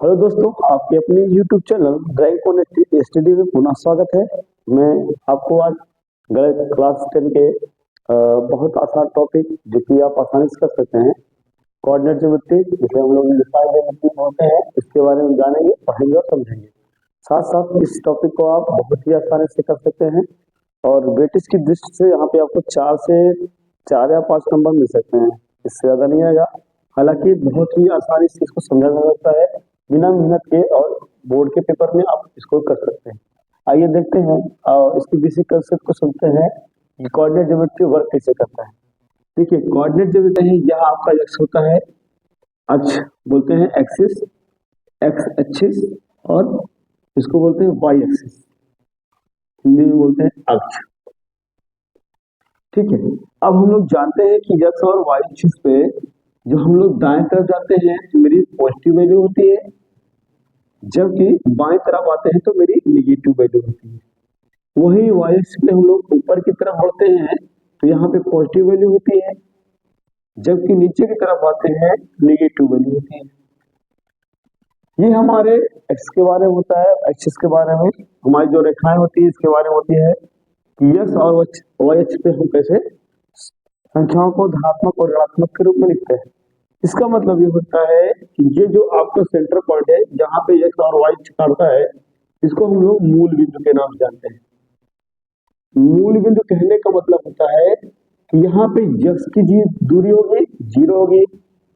Hello दोस्तों, आपके अपने YouTube channel drawing contest study में पुनः स्वागत है। मैं आपको आज गणित क्लास 10 के बहुत आसान टॉपिक जो कि आप आसानी से कर सकते हैं, कोऑर्डिनेट ज्योमेट्री जिसे हम लोग डिफाइन ज्योमेट्री बोलते हैं, इसके बारे में जानेंगे, पढ़ेंगे और समझेंगे। साथ साथ इस टॉपिक को आप बहुत ही आसानी से कर सकते हैं और वेटेज की दृष्टि से यहाँ पे आपको 4 या 5 नंबर मिल सकते हैं, इससे ज़्यादा नहीं आएगा। हालांकि बहुत ही आसानी से इसको समझा जा सकता है बिना मेहनत के, और बोर्ड के पेपर में आप इसको कर सकते हैं। आइए देखते हैं और इसकी बेसिक कंसेप्ट को समझते हैं कि कोऑर्डिनेट ज्योमेट्री वर्क कैसे करता है। देखिए, कोऑर्डिनेट ज्योमेट्री यह आपका एक्स होता है, अक्ष बोलते हैं एक्सिस, एक्स एक्सिस, और इसको बोलते हैं वाई एक्सिस, हिंदी में बोलते हैं अक्ष। ठीक है, अब हम लोग जानते हैं कि एक्स और वाई एक्सिस पे जो हम लोग दाएं तरफ जाते हैं तो मेरी पॉजिटिव वैल्यू होती है, जबकि बाएं तरफ आते हैं तो मेरी नेगेटिव वैल्यू होती है। वही वाई एक्सिस पे हम लोग ऊपर की तरफ बढ़ते हैं तो यहाँ पे पॉजिटिव वैल्यू होती है, जबकि नीचे की तरफ आते हैं नेगेटिव वैल्यू होती है। ये हमारे एक्स के बारे में होता है, एक्सिस के बारे में हमारी जो रेखाएं होती है इसके बारे में होती है कि एक्स और वाई एक्सिस पे हम कैसे संख्याओं को धनात्मक और ऋणात्मक के रूप में लिखते हैं। इसका मतलब ये होता है कि ये जो आपका सेंटर पॉइंट है जहां पे एक्स और वाई काटता है, इसको हम लोग मूल बिंदु के नाम से जानते हैं। मूल बिंदु कहने का मतलब होता है कि यहाँ पे एक्स की जी दूरी होगी 0 होगी,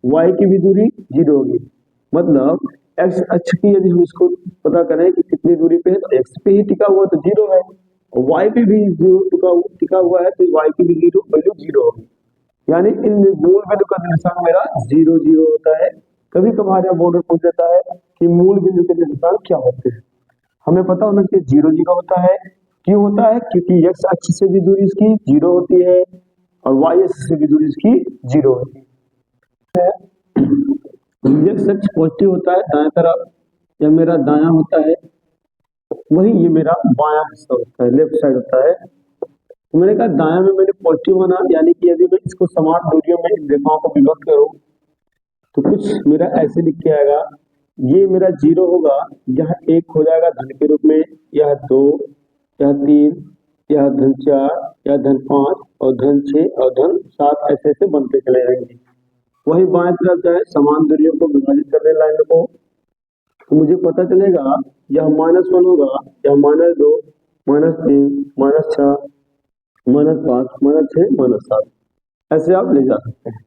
वाई की भी दूरी 0 होगी। मतलब एक्स अक्ष की यदि हम इसको पता करें कि कितनी दूरी पे है तो एक्स पे ही टिका हुआ तो 0 है, और वाई पे भी 0 टिका हुआ है तो वाई की भी वैल्यू 0 होगी। यानी इन मूल बिंदु का निशान मेरा 0 0 होता है। कभी कभार यह बोर्ड पूछ देता है कि मूल बिंदु के निशान क्या होते हैं। हमें पता होना चाहिए 0 0 होता है। क्यों होता है? क्योंकि एक्स अक्ष से भी दूरी इसकी 0 होती है और वाई अक्ष से भी दूरी इसकी 0 होती है। एक्स अक्ष पॉजिटिव होता है दाएं तरफ, यह मेरा दायां होता है, वही ये मेरा बायां हिस्सा होता है, लेफ्ट साइड होता है। तो मैंने कहा दायां में मैंने पॉजिटिव बना, यानी कि यदि मैं इसको समान दूरियों में इन रेखाओं को विभक्त करूं तो कुछ मेरा ऐसे लिख के आएगा। ये मेरा 0 होगा, यह 1 हो जाएगा धन के रूप में, यह 2, यह 3, यह धन 4, यह धन 5 और धन 6 और धन 7, ऐसे ऐसे बनते चले जाएंगे। वही बाएं तरफ जाए समान दूरियों को विभाजित करने लाइन को, तो मुझे पता चलेगा यह -1 होगा, यह -2, -3, -6, -5, -6, -7, ऐसे आप ले जा सकते हैं।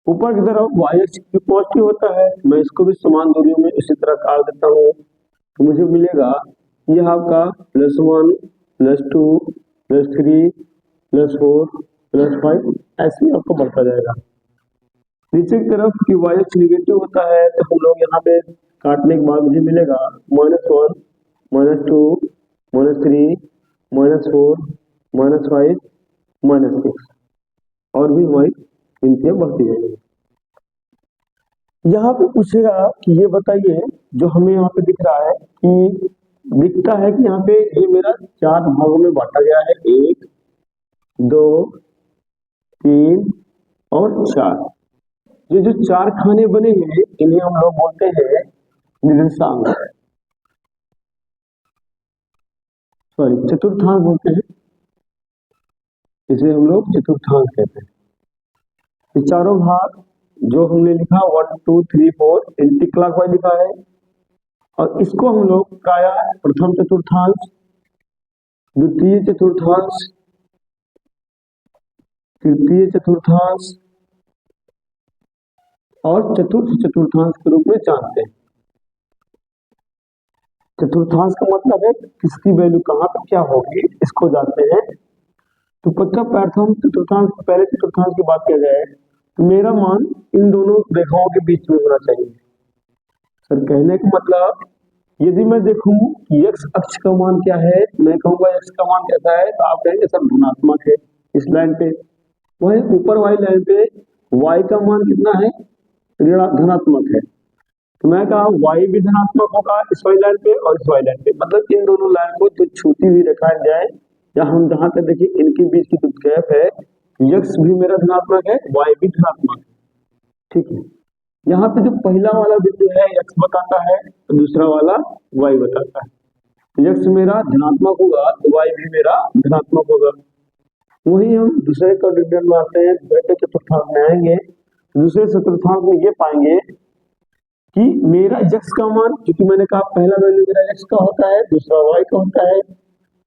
ऊपर की तरफ वाई एक्सिस भी पॉजिटिव होता है, मैं इसको भी समान दूरियों में इसी तरह काट देता हूँ, तो मुझे मिलेगा यह आपका +1, +2, +3, +4, +5, ऐसे ही आपको बढ़ता जाएगा। नीचे की तरफ की वाई एक्सिस निगेटिव होता है तो हम लोग यहाँ पे काटने के बाद मुझे मिलेगा -1, -2, -3, -4, -5, -6, और भी हमारी गिनतियां बढ़ती जाएंगी। यहाँ पे पूछेगा कि ये बताइए, जो हमें यहाँ पे दिख रहा है कि दिखता है कि यहाँ पे ये मेरा 4 भागों में बांटा गया है, 1, 2, 3 और 4। ये जो 4 खाने बने हैं इन्हें हम लोग बोलते हैं निर्देशांक, सॉरी चतुर्थांश बोलते हैं, इसे हम लोग चतुर्थांश कहते हैं। ये चारों भाग जो हमने लिखा 1 2 3 4 एंटी क्लॉकवाइज लिखा है, और इसको हम लोग प्रायः प्रथम चतुर्थांश, द्वितीय चतुर्थांश, तृतीय चतुर्थांश और चतुर्थ चतुर्थांश के रूप में जानते हैं। चतुर्थांश का मतलब है किसकी वैल्यू कहाँ पे क्या होगी, इसको जानते हैं। तो प्रथम चतुर्थांश, पहले चतुर्थांश की बात किया जाए तो मेरा मान इन दोनों रेखाओं के बीच में होना चाहिए। सर कहने का मतलब, यदि मैं देखूं कि x अक्ष का मान क्या है, मैं कहूंगा x का मान कैसा है, तो आप कहेंगे सर धनात्मक है इस लाइन पे। वही ऊपर वाली लाइन पे y का मान कितना है, धनात्मक है, तो मैं कहा y भी धनात्मक होगा इस वाली लाइन पे और इस वाली लाइन पे। मतलब इन दोनों लाइन को जो छूती हुई रेखाएं जाए, या हम जहां तक देखिए इनके बीच की जो गैप है, x भी मेरा धनात्मक है, y भी धनात्मक है। ठीक है, यहाँ पे जो पहला वाला बिंदु है x बताता है तो दूसरा वाला y बताता है। तो x मेरा धनात्मक होगा तो y भी मेरा धनात्मक होगा। वही हम दूसरे क्वाड्रेंट में आते हैं, दूसरे के चतुर्थांश में आएंगे। दूसरे चतुर्थांश में ये पाएंगे कि मेरा x का मान, क्योंकि मैंने कहा पहला वैल्यू मेरा x का होता है, दूसरा y का होता है,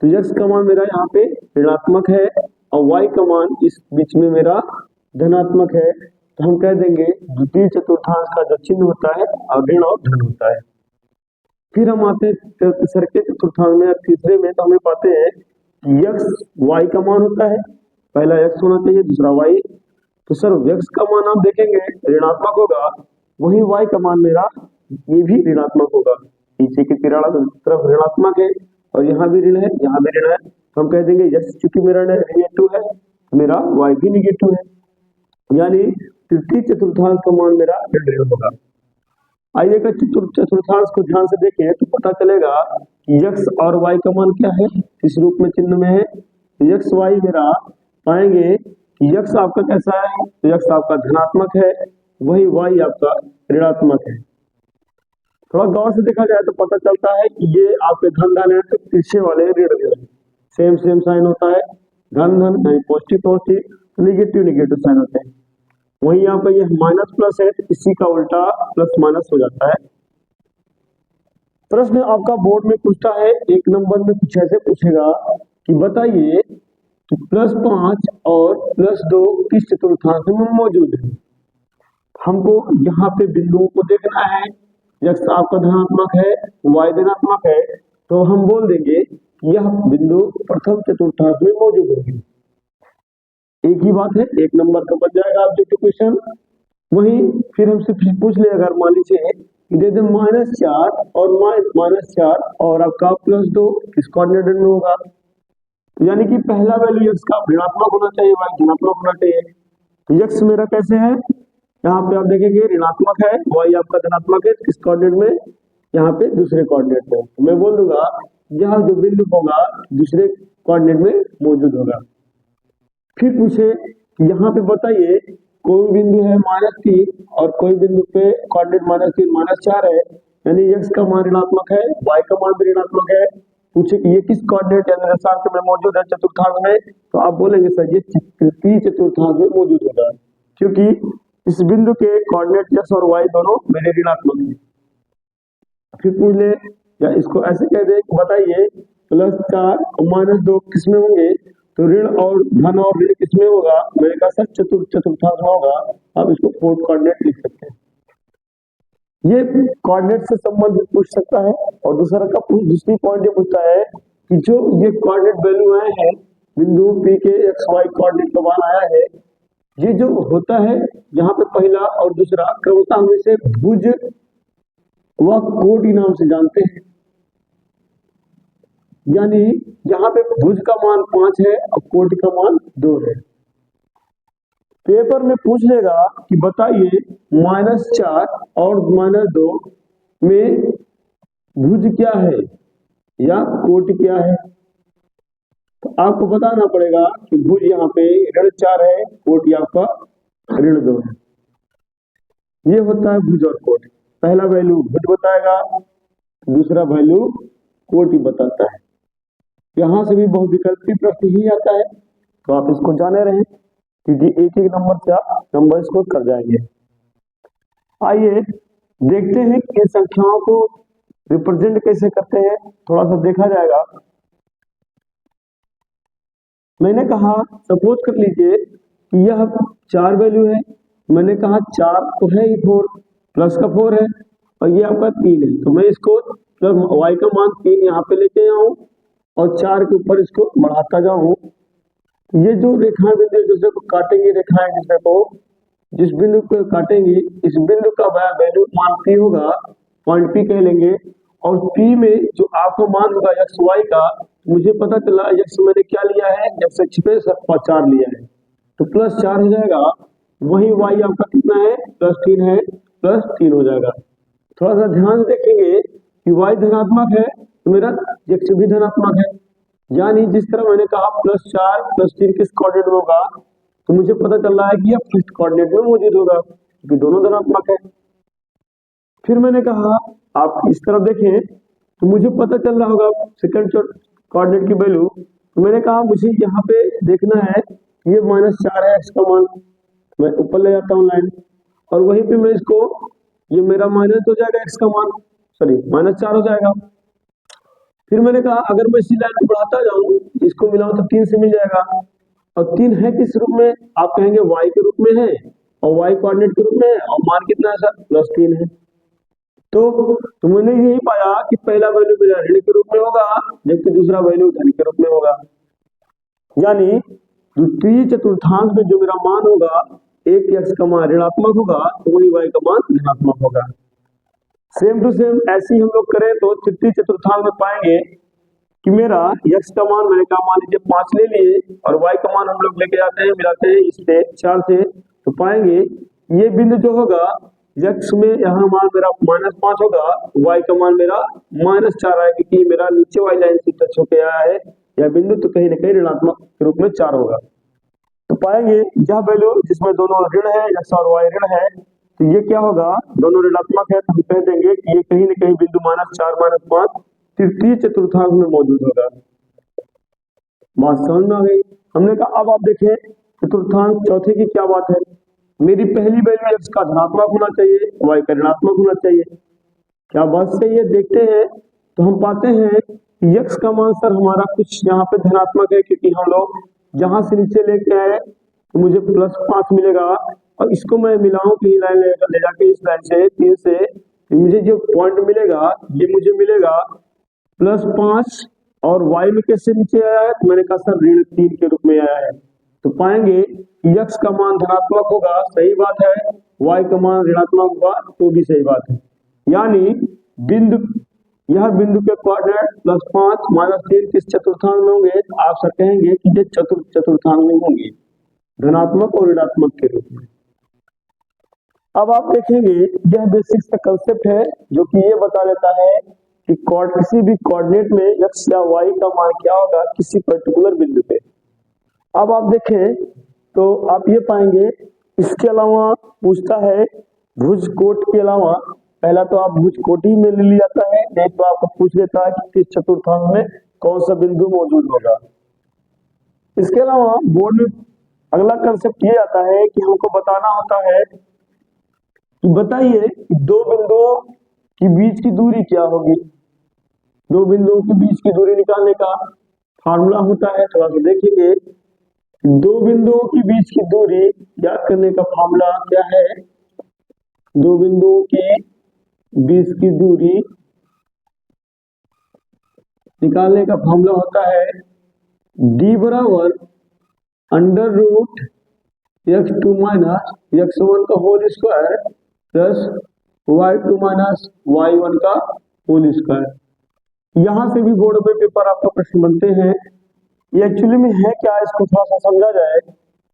तो x का मान मेरा यहाँ पे ऋणात्मक है और y का मान इस बीच में मेरा धनात्मक है। तो हम कह देंगे द्वितीय चतुर्थांश का जो चिन्ह होता है ऋण और धन होता है। फिर हम आते हैं तीसरे के चतुर्थांश में, तीसरे में तो हमें पाते हैं कि x y का मान होता है, पहला x होना चाहिए दूसरा y। तो सर x का मान आप देखेंगे ऋणात्मक होगा, वही y का मान मेरा ये भी ऋणात्मक होगा। नीचे की तरफ ऋणात्मक है और यहाँ भी ऋण है, यहाँ भी ऋण है, तो हम कह देंगे x चूंकि मेरा नेगेटिव है मेरा y भी नेगेटिव है, यानी तृतीय चतुर्थांश का मान मेरा ऋण होगा। आइए अगर चतुर्थांश को ध्यान से देखें तो पता चलेगा कि x और y का मान क्या है, इस रूप में चिन्ह में है। x y मेरा पाएंगे कि x आपका कैसा है, तो x आपका धनात्मक है, वही y आपका ऋणात्मक है। थोड़ा गौर से देखा जाए तो पता चलता है कि ये आपके धन धन है तो पीछे वाले ऋण ऋण सेम सेम साइन होता है, धन धन यानी positive positive, negative negative sign होते हैं। वहीं यहाँ पर ये माइनस प्लस है तो इसी का उल्टा प्लस माइनस हो जाता है। प्रश्न आपका बोर्ड में पूछता है, एक नंबर में कुछ ऐसे पूछेगा कि बताइए कि +5 और +2 किस चतुर्थांश में मौजूद है। हमको यहाँ पे बिंदुओं को देखना है, x आपका धनात्मक है y धनात्मक है, तो हम बोल देंगे कि यह बिंदु प्रथम चतुर्थांश में मौजूद होगी। एक ही बात है, एक नंबर का बन जाएगा ऑब्जेक्टिव क्वेश्चन। वही फिर हमसे पूछ ले, अगर मान लीजिए दे दे -4 और -4 और आपका +2 किस कोऑर्डिनेट में होगा, तो यानी कि पहला वैल्यू x का ऋणात्मक होना चाहिए, y धनात्मक होना चाहिए। तो x मेरा कैसे है, यहाँ पे आप देखेंगे ऋणात्मक है, y आपका धनात्मक है, किस कोऑर्डिनेट में, यहाँ पे दूसरे कोऑर्डिनेट में। तो मैं बोल दूंगा यह जो बिंदु होगा दूसरे कोऑर्डिनेट में मौजूद होगा। फिर पूछे यहाँ पे बताइए कोई बिंदु है -3 और कोई बिंदु पे कोऑर्डिनेट -3 -4 है, यानी x का मान ऋणात्मक है, y का मान भी ऋणात्मक है। पूछे कि ये किस कोऑर्डिनेट यानी दशांश में मौजूद है चतुर्थांश में, तो आप बोलेंगे सर ये तृतीय चतुर्थांश में मौजूद होगा, क्योंकि इस बिंदु के कोऑर्डिनेट x और y दोनों मेरे ऋणात्मक हैं। फिर पूछ ले या इसको ऐसे कह दे, बताइए +4 और -2 किस में होंगे, तो ऋण और धन और ऋण किसमें होगा, मैंने कहा सर चतुर्थांश में होगा। आप इसको फोर्थ कोऑर्डिनेट लिख सकते हैं। ये कोऑर्डिनेट से संबंधित पूछ सकता है। और दूसरी पॉइंट ये पूछता है कि जो ये कोऑर्डिनेट वैल्यू आए हैं बिंदु P के XY कोऑर्डिनेट का मान आया है, ये जो होता है यहाँ पे पहला और दूसरा क्रमशः हम इसे भुज व कोटि नाम से जानते हैं। यानी यहाँ पे भुज का मान 5 है और कोटि का मान 2 है। पेपर में पूछ लेगा कि बताइए -4 और -2 में भुज क्या है या कोटि क्या है, तो आपको बताना पड़ेगा कि भुज यहाँ पे ऋण 4 है, कोटि आपका ऋण 2 है। ये होता है भुज और कोटि। पहला वैल्यू भुज बताएगा, दूसरा वैल्यू कोटि बताता है। यहाँ से भी बहुविकल्पी प्रश्न ही आता है, तो आप इसको जाने रहे क्योंकि एक एक नंबर से आप नंबर स्कोर कर जाएंगे। आइए देखते हैं कि इन संख्याओं को रिप्रेजेंट कैसे करते हैं, थोड़ा सा देखा जाएगा। मैंने कहा सपोज कर लीजिए कि यह 4 वैल्यू है, मैंने कहा 4 तो है ही 4 प्लस का 4 है और ये आपका 3 है, तो मैं इसको y का मान 3 यहाँ पे लेके आऊं और 4 के ऊपर इसको बढ़ाता जाऊं। ये जो रेखाएं बिंदु दूसरे को काटेंगी, रेखाएं दूसरे को जिस बिंदु को काटेंगी इस बिंदु का वैल्यू मान P होगा, पॉइंट P कह लेंगे। और P में जो आपका मान होगा x y का, मुझे पता चला x मैंने क्या लिया है, x अक्ष पे 4 लिया है, तो +4 हो जाएगा। वही y आपका कितना है, +3 है, +3 हो जाएगा। थोड़ा सा ध्यान से देखेंगे कि y धनात्मक है तो मेरा x भी धनात्मक है, यानी जिस तरह मैंने कहा +4 +3 किस कोऑर्डिनेट में होगा, तो मुझे पता चल रहा है कि यह फर्स्ट कोऑर्डिनेट में मौजूद होगा क्योंकि दोनों धनात्मक है। फिर मैंने कहा आप इस तरफ देखें तो मुझे पता चल रहा होगा सेकंड कोऑर्डिनेट की वैल्यू। तो मैंने कहा मुझे यहाँ पे देखना है ये -4 है एक्स का मान, मैं ऊपर ले जाता हूँ लाइन और वहीं पे मैं इसको, ये मेरा माइनस हो जाएगा एक्स का मान, सॉरी -4 हो जाएगा। फिर मैंने कहा अगर मैं इसी लाइन को बढ़ाता जाऊं इसको मिलाऊं तो 3 से मिल जाएगा, और 3 है किस रूप में, आप कहेंगे y के रूप में है और y कोऑर्डिनेट के रूप में है और मान कितना है सर, +3 है। तो मैंने यही पाया कि पहला वैल्यू मेरा ऋण के रूप में होगा जबकि दूसरा वैल्यू धन के रूप में होगा, यानी द्वितीय चतुर्थांश में जो मेरा मान होगा एक x का मान ऋणात्मक होगा तो वही y का मान धनात्मक होगा। सेम टू सेम ऐसे ही हम लोग करें तो तृतीय चतुर्थांश में पाएंगे कि मेरा x का मान, मैंने कहा मान लीजिए 5 ले लिए और y का मान हम लोग लेके जाते हैं मिलाते हैं इससे 4 से, तो पाएंगे ये बिंदु जो होगा x में यहाँ मान मेरा -5 होगा, y का मान मेरा -4 है क्योंकि मेरा नीचे वाली लाइन से टच होके आया है यह बिंदु, तो कहीं ना कहीं ऋणात्मक के रूप में 4 होगा। तो पाएंगे यह वैल्यू जिसमें दोनों ऋण है, x और y ऋण है, तो ये क्या होगा, दोनों ऋणात्मक है तो हम कह देंगे कि ये कहीं ना कहीं बिंदु -4 -5 तृतीय चतुर्थांश में मौजूद होगा। बात समझ में आ गई। हमने कहा अब आप देखें चतुर्थांश चौथे की क्या बात है, मेरी पहली वैल्यू x का धनात्मक होना चाहिए, y का ऋणात्मक होना चाहिए, क्या बात सही है। देखते हैं तो हम पाते हैं कि x का मान सर हमारा कुछ यहाँ पे धनात्मक है क्योंकि हम लोग जहां से नीचे लेके आए तो मुझे +5 मिलेगा और इसको मैं मिलाऊं कहीं लाइन ले जाके इस लाइन से 3 से, मुझे जो पॉइंट मिलेगा ये मुझे मिलेगा +5 और y में कैसे नीचे आया है, तो मैंने कहा सर ऋण 3 के रूप में आया है। तो पाएंगे कि x का मान धनात्मक होगा, सही बात है, y का मान ऋणात्मक होगा तो भी सही बात है, यानी बिंदु, यह बिंदु के कोऑर्डिनेट +5 -3 किस चतुर्थांश में होंगे, तो आप सर कहेंगे कि ये चतुर्थांश में होंगे, धनात्मक और ऋणात्मक के रूप में। अब आप देखेंगे यह बेसिक्स का कंसेप्ट है जो कि ये बता देता है कि किसी भी कोऑर्डिनेट में x या y का मान क्या होगा किसी पर्टिकुलर बिंदु पे। अब आप देखें तो आप ये पाएंगे, इसके अलावा पूछता है भुज कोट के अलावा, पहला तो आप भुज कोट ही में ले लिया जाता है, नहीं तो आपको पूछ लेता है कि किस चतुर्थांश में कौन सा बिंदु मौजूद होगा। इसके अलावा बोर्ड में अगला कंसेप्ट ये आता है कि हमको बताना होता है कि बताइए दो बिंदुओं के बीच की दूरी क्या होगी। दो बिंदुओं के बीच की दूरी निकालने का फार्मूला होता है, थोड़ा सा देखेंगे। दो बिंदुओं के बीच की दूरी ज्ञात करने का फार्मूला क्या है, दो बिंदुओं के बीच की दूरी निकालने का फार्मूला होता है d बराबर √x2 - x1 का whole square plus y2 - y1 का होल स्क्वायर। यहां से भी बोर्ड पे पेपर आपका प्रश्न बनते हैं, ये एक्चुअली में है क्या, इसको थोड़ा सा समझा जाए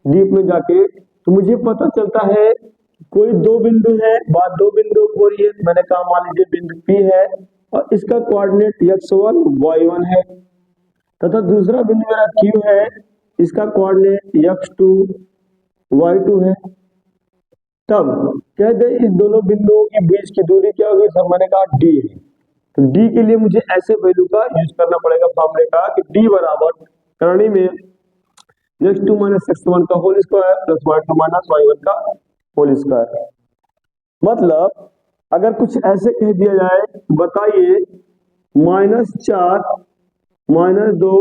डीप में जाके तो मुझे पता चलता है कोई दो बिंदु है, बात दो बिंदु हो रही है, मैंने कहा मान लीजिए बिंदु P है और इसका कोऑर्डिनेट x1 y1 है तथा दूसरा बिंदु मेरा Q है, इसका कोऑर्डिनेट x2 y2 है। तब कह दे इस दोनों बिंदुओं के बीच की दूरी क्या होगी, सर मैंने कहा d है, तो d के लिए मुझे ऐसे वैल्यू का यूज करना पड़ेगा फॉर्मूले का कि d बराबर करणी में x2 - x1 का whole square plus y2 - y1 का होल स्क्वायर। मतलब अगर कुछ ऐसे कह दिया जाए, बताइए -4 -2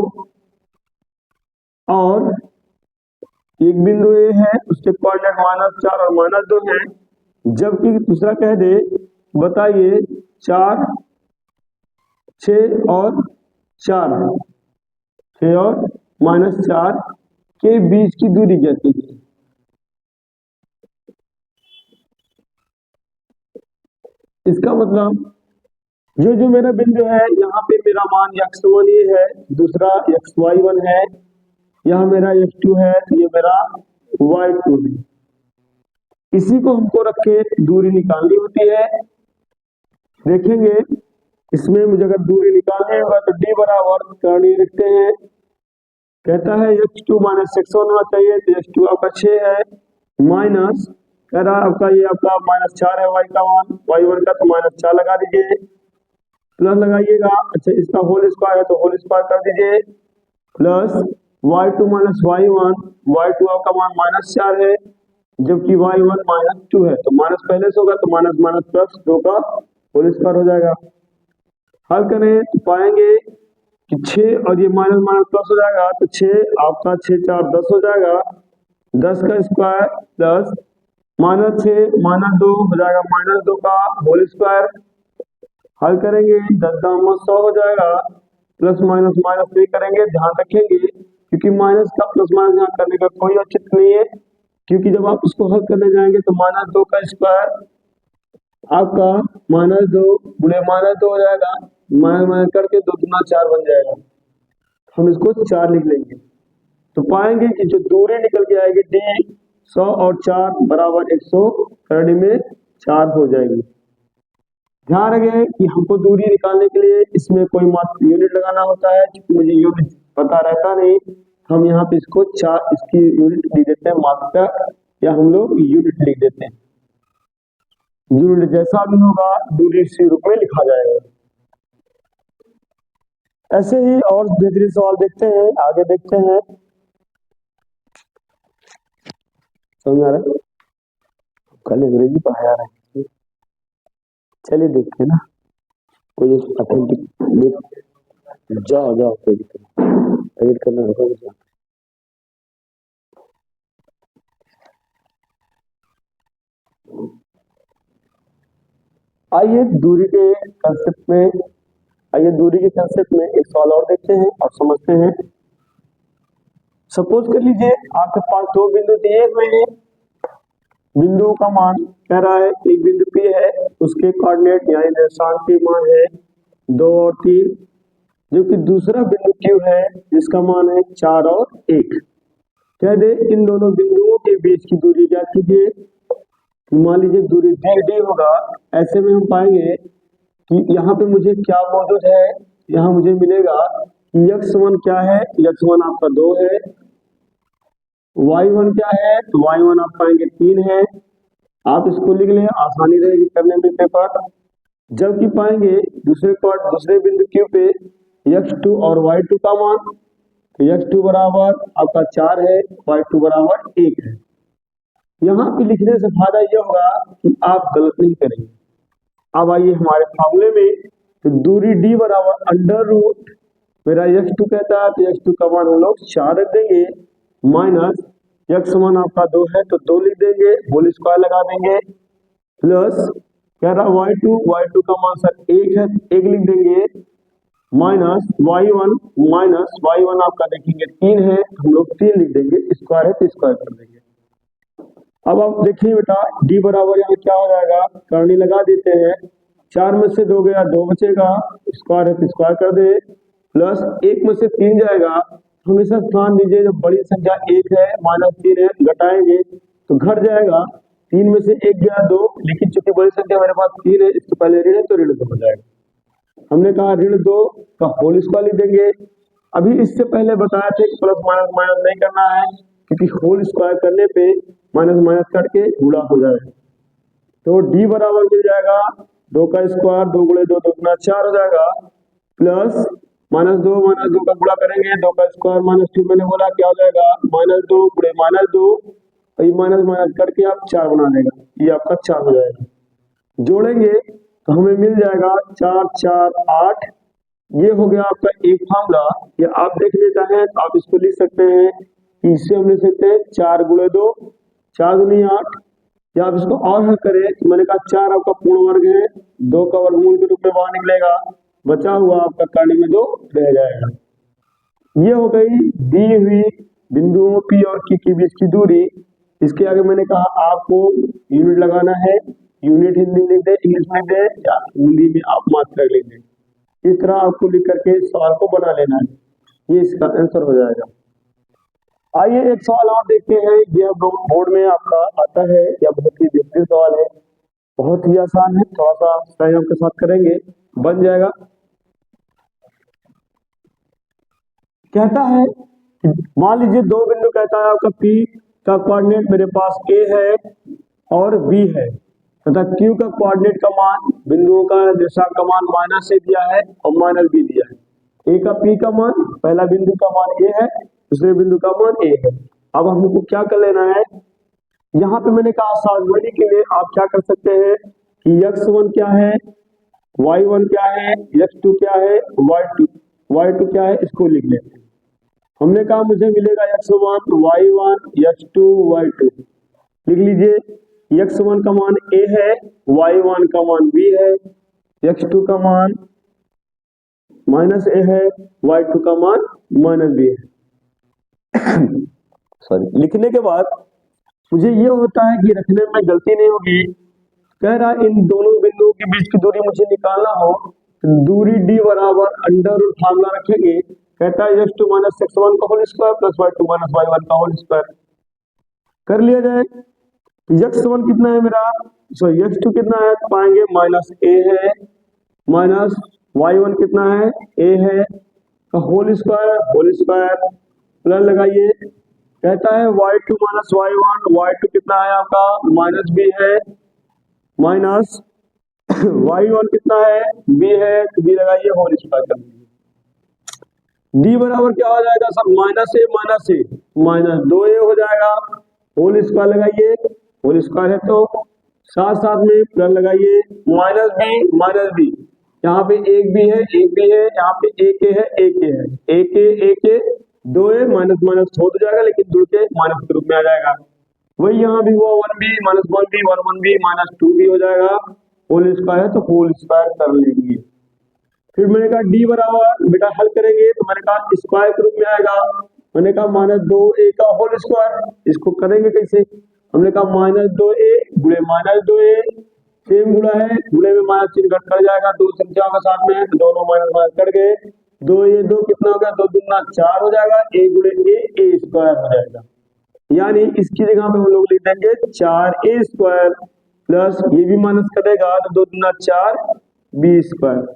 और एक बिंदु ए है उसके कोऑर्डिनेट -4 और -2 है, जबकि दूसरा कह दे बताइए 4 6 और 4 6 और -4 के बीच की दूरी ज्ञात कीजिए। इसका मतलब जो मेरा बिंदु है यहाँ पे मेरा मान x1 ये है, दूसरा xy1 है, यहाँ मेरा x2 है, तो ये मेरा y2 है। इसी को हमको रख के दूरी निकालनी होती है। देखेंगे इसमें मुझे अगर दूरी निकालनी होगा तो d बराबर करणी लिखते हैं, कहता है x2 - x1 होना चाहिए, तो x2 आपका 6 है माइनस कह रहा है आपका ये आपका -4 है y का मान, y1 का, तो -4 लगा दीजिए, प्लस लगाइएगा, अच्छा इसका होल स्क्वायर है तो होल स्क्वायर कर दीजिए, plus y2 minus y1, y2 आपका मान -4 है जबकि y1 -2 है, तो माइनस पहले से होगा तो माइनस माइनस प्लस 2 का होल स्क्वायर हो जाएगा। हल करें तो पाएंगे कि 6 और ये माइनस माइनस प्लस हो जाएगा, तो 6 आपका 6 4 10 हो जाएगा, 10 का स्क्वायर प्लस -6 -2 हो जाएगा, -2 का होल स्क्वायर। हल करेंगे 10 दाम 100 हो जाएगा, प्लस माइनस माइनस नहीं करेंगे, ध्यान रखेंगे क्योंकि माइनस का प्लस माइनस यहाँ करने का कोई औचित्य नहीं है, क्योंकि जब आप उसको हल करने जाएंगे तो -2 का स्क्वायर आपका -2 गुणे -2 हो जाएगा, माइनस माइनस करके 2 दूना 4 बन जाएगा, हम इसको 4 लिख लेंगे, तो पाएंगे कि जो दूरी निकल के आएगी d 100 और 4 बराबर 100 करने में 4 हो जाएगी। ध्यान रखें कि हमको दूरी निकालने के लिए इसमें कोई मात्र यूनिट लगाना होता है, क्योंकि मुझे यूनिट पता रहता नहीं, हम यहाँ पे इसको 4 इसकी यूनिट लिख देते हैं, मात्रा या हम लोग यूनिट लिख देते हैं, यूनिट जैसा भी होगा दूरी इसी रूप में लिखा जाएगा। ऐसे ही और बेहतरीन सवाल देखते हैं, आगे देखते हैं, समझ आ रहा है? कल अंग्रेजी पढ़ाया रहा है, चलिए देखते हैं ना, कोई ऑथेंटिक जाओ जाओ कोई एडिट करना होगा। आइए दूरी के कंसेप्ट में एक सवाल और देखते हैं और समझते हैं। सपोज कर लीजिए आपके पास दो बिंदु दिए हुए हैं, बिंदु का मान कह रहा है एक बिंदु P है, उसके कोऑर्डिनेट यानी निर्देशांक के मान है 2 और 3, जो कि दूसरा बिंदु Q है जिसका मान है 4 और 1। कह दे इन दोनों बिंदुओं के बीच की दूरी ज्ञात कीजिए। मान लीजिए दूरी d होगा, ऐसे में हम पाएंगे कि यहाँ पे मुझे क्या मौजूद है, यहाँ मुझे मिलेगा कि x1 क्या है, x1 आपका 2 है, y1 क्या है, तो y1 आप पाएंगे 3 है, आप इसको लिख लें, आसानी रहेगी करने में पेपर। जबकि पाएंगे दूसरे बिंदु Q पे x2 और y2 का मान, तो x2 बराबर आपका 4 है, y2 बराबर 1 है। यहाँ पे लिखने से फायदा यह होगा कि आप गलत नहीं करेंगे। अब आइए हमारे फार्मूले में, तो दूरी d बराबर अंडर रूट, मेरा x2 कहता है तो x2 का मान हम लोग 4 रख देंगे, माइनस x1 आपका 2 है तो 2 लिख देंगे, होल स्क्वायर लगा देंगे, प्लस कह रहा y2 का मान सर 1 है, 1 लिख देंगे, माइनस y1 आपका देखेंगे 3 है, हम लोग 3 लिख देंगे, स्क्वायर है तो स्क्वायर कर देंगे। अब आप देखिए बेटा d बराबर यहाँ क्या हो जाएगा, करनी लगा देते हैं, 4 में से 2 गया 2 बचेगा, स्क्वायर है तो स्क्वायर कर दे, प्लस 1 में से 3 जाएगा, हमेशा ध्यान दीजिए जब बड़ी संख्या 1 है -3 है घटाएंगे तो घट जाएगा, 3 में से 1 गया 2, लेकिन चूंकि बड़ी संख्या मेरे पास 3 है, इसके पहले ऋण है तो ऋण 2 हो जाएगा। हमने कहा ऋण 2 का होल स्क्वायर लिख देंगे। अभी इससे पहले बताया थे कि प्लस माइनस माइनस नहीं करना है, क्योंकि होल स्क्वायर करने पे माइनस माइनस करके गुणा हो जाएगा, तो d बराबर मिल जाएगा 2 का स्क्वायर, 2 गुणे 2 2 गुना 4 हो जाएगा, प्लस -2 का गुणा करेंगे, 2 का स्क्वायर -2 मैंने बोला क्या हो जाएगा, -2 गुणे -2, ये माइनस माइनस करके आप 4 बना देगा, ये आपका 4 हो जाएगा। जोड़ेंगे तो हमें मिल जाएगा 4 4 8, ये हो गया आपका एक फार्मूला। या आप देखना चाहें तो आप इसको लिख सकते हैं, इससे हम लिख सकते हैं 4 गुणे 2 4 दूनी 8, या आप इसको और हल करें तो मैंने कहा 4 आपका पूर्ण वर्ग है, 2 का वर्गमूल के रूप में बाहर निकलेगा, बचा हुआ आपका करने में 2 रह जाएगा। ये हो गई दी हुई बिंदुओं P और Q के बीच की दूरी। इसके आगे मैंने कहा आपको यूनिट लगाना है, यूनिट हिंदी में लिख दे, इंग्लिश में लिख दे, या हिंदी में आप मात्रा लिख दें, इस तरह आपको लिख करके सवाल को बना लेना है, ये इसका आंसर हो जाएगा। आइए एक सवाल और देखते हैं, यह बोर्ड में आपका आता है, यह बहुत ही बेहतरीन सवाल है, बहुत ही आसान है, थोड़ा सा सहयोग के साथ करेंगे बन जाएगा। कहता है मान लीजिए दो बिंदु, कहता है आपका P का कोऑर्डिनेट मेरे पास A है और बी है तथा क्यू का कोऑर्डिनेट का मान, बिंदुओं का निर्देशांक का मान माइनस ए दिया है और माइनस बी दिया है। ए का पी का मान, पहला बिंदु का मान ए है, दूसरे बिंदु का मान ए है। अब हमको क्या कर लेना है, यहाँ पे मैंने कहा सावधानी के लिए आप क्या कर सकते हैं कि x1 क्या है, y1 क्या है, x2 क्या है, y2 क्या है, इसको लिख लेते हैं। हमने कहा मुझे मिलेगा x1 y1 x2 y2, लिख लीजिए। x1 का मान a है, y1 का मान b है, x2 का मान माइनस a है, y2 का मान माइनस b है। सॉरी, लिखने के बाद मुझे ये होता है कि रखने में गलती नहीं होगी। कह रहा है इन दोनों बिंदुओं के बीच की दूरी मुझे निकालना हो तो दूरी d बराबर अंडर रूट फार्मूला रखेंगे। कहता है x2 माइनस x1 का whole square plus y2 minus y1 का होल स्क्वायर। कर लिया जाए। x1 कितना है मेरा, सॉरी x2 कितना है, तो पाएंगे माइनस a है, माइनस y1 कितना है, a है का होल स्क्वायर प्लस लगाइए। कहता है y2 माइनस y1, y2 कितना है आपका माइनस b है, माइनस y1 कितना है b है, तो b लगाइए, होल स्क्वायर कर दीजिए। d बराबर क्या हो जाएगा sir, minus a minus 2a हो जाएगा, होल स्क्वायर लगाइए, होल स्क्वायर है तो साथ साथ में प्लस लगाइए, माइनस b, यहाँ पे एक b है, यहाँ पे एक a है, एक a 2a माइनस माइनस हो जाएगा लेकिन जुड़ के माइनस के रूप में आ जाएगा। वही यहाँ भी हुआ 1b minus 1b minus 2b हो जाएगा, होल स्क्वायर है तो होल स्क्वायर कर लेंगे। फिर मैंने कहा d बराबर, बेटा हल करेंगे तो मैंने कहा स्क्वायर के रूप में आएगा। मैंने कहा माइनस 2a का होल स्क्वायर, इसको करेंगे कैसे, हमने कहा माइनस 2a गुणे माइनस 2a, सेम गुणा है, गुणे में माइनस चिन्ह घट कर जाएगा, दो संख्याओं का साथ में है तो दोनों माइनस माइनस कट गए, 2 कितना हो गया, 2 दूना 4 हो जाएगा, a गुणे a स्क्वायर हो जाएगा। यानी इसकी जगह पे हम लोग लिख देंगे 4a स्क्वायर प्लस ये भी माइनस कटेगा तो 2 दूना 4 b स्क्वायर।